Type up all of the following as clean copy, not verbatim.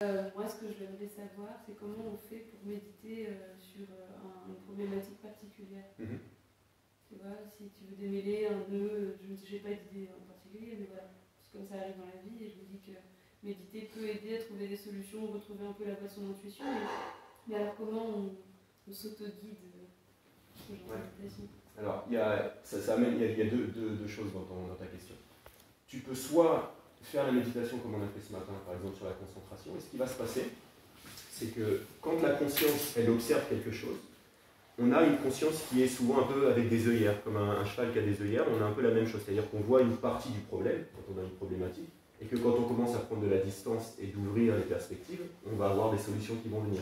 Moi, ce que j'aimerais savoir, c'est comment on fait pour méditer sur une problématique particulière. Tu vois, si tu veux démêler un nœud, je n'ai pas d'idée en particulier, mais voilà, c'est comme ça arrive dans la vie, et je me dis que méditer peut aider à trouver des solutions, retrouver un peu la voie de son intuition, mais alors comment on s'auto-guide ce genre de méditation? Alors, il y a deux choses dans ta question. Tu peux soit faire la méditation comme on a fait ce matin, par exemple sur la concentration, et ce qui va se passer, c'est que quand la conscience, elle observe quelque chose, on a une conscience qui est souvent un peu avec des œillères, comme un cheval qui a des œillères, on a un peu la même chose, c'est-à-dire qu'on voit une partie du problème, quand on a une problématique, et que quand on commence à prendre de la distance et d'ouvrir les perspectives, on va avoir des solutions qui vont venir.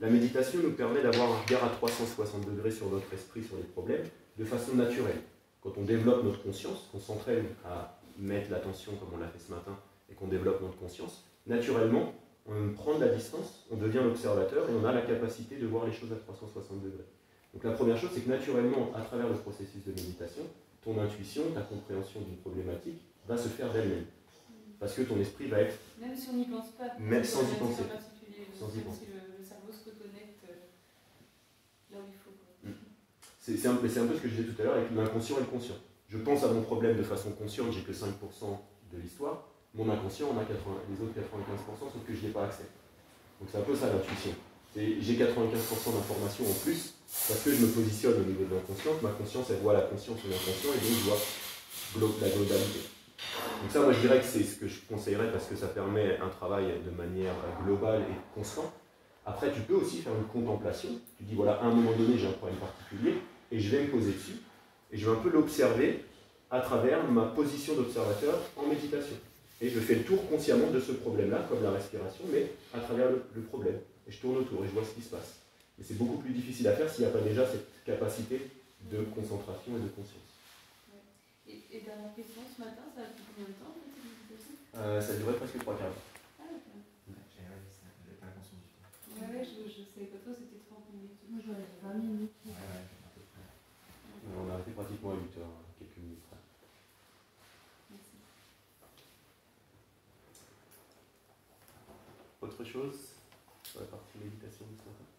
La méditation nous permet d'avoir un regard à 360 degrés sur notre esprit, sur les problèmes, de façon naturelle. Quand on développe notre conscience, qu'on s'entraîne à mettre l'attention comme on l'a fait ce matin, et qu'on développe notre conscience, naturellement, on prend de la distance, on devient l'observateur et on a la capacité de voir les choses à 360 degrés. Donc la première chose, c'est que naturellement, à travers le processus de méditation, ton intuition, ta compréhension d'une problématique va se faire d'elle-même. Parce que ton esprit va être... Même si on n'y pense pas, même sans y penser. Sans y penser. Si le cerveau se reconnecte là où il faut. C'est un peu ce que je disais tout à l'heure avec l'inconscient et le conscient. Je pense à mon problème de façon consciente, j'ai que 5% de l'histoire. Mon inconscient, on a les autres 95%, sauf que je n'ai pas accès. Donc c'est un peu ça l'intuition. J'ai 95% d'informations en plus, parce que je me positionne au niveau de l'inconscient, ma conscience, elle voit la conscience ou l'inconscient, et donc je vois la globalité. Donc ça, moi je dirais que c'est ce que je conseillerais, parce que ça permet un travail de manière globale et constante. Après, tu peux aussi faire une contemplation. Tu dis, voilà, à un moment donné, j'ai un problème particulier, et je vais me poser dessus, et je vais un peu l'observer à travers ma position d'observateur en méditation. Et je fais le tour consciemment de ce problème-là, comme la respiration, mais à travers le problème. Et je tourne autour et je vois ce qui se passe. Mais c'est beaucoup plus difficile à faire s'il n'y a pas déjà cette capacité de concentration et de conscience. Ouais. Et dernière question, ce matin, ça a pris combien de temps cette méditation? Ça a duré presque 3 quarts d'heure. Ah, ok. J'avais pas conscience du temps. Ouais, je savais pas trop, c'était 30 minutes. Moi, j'en avais 20 minutes. Ouais, à peu près. On a arrêté pratiquement à 8 heures, quelques minutes près. Merci. Autre chose sur la partie méditation de ce matin?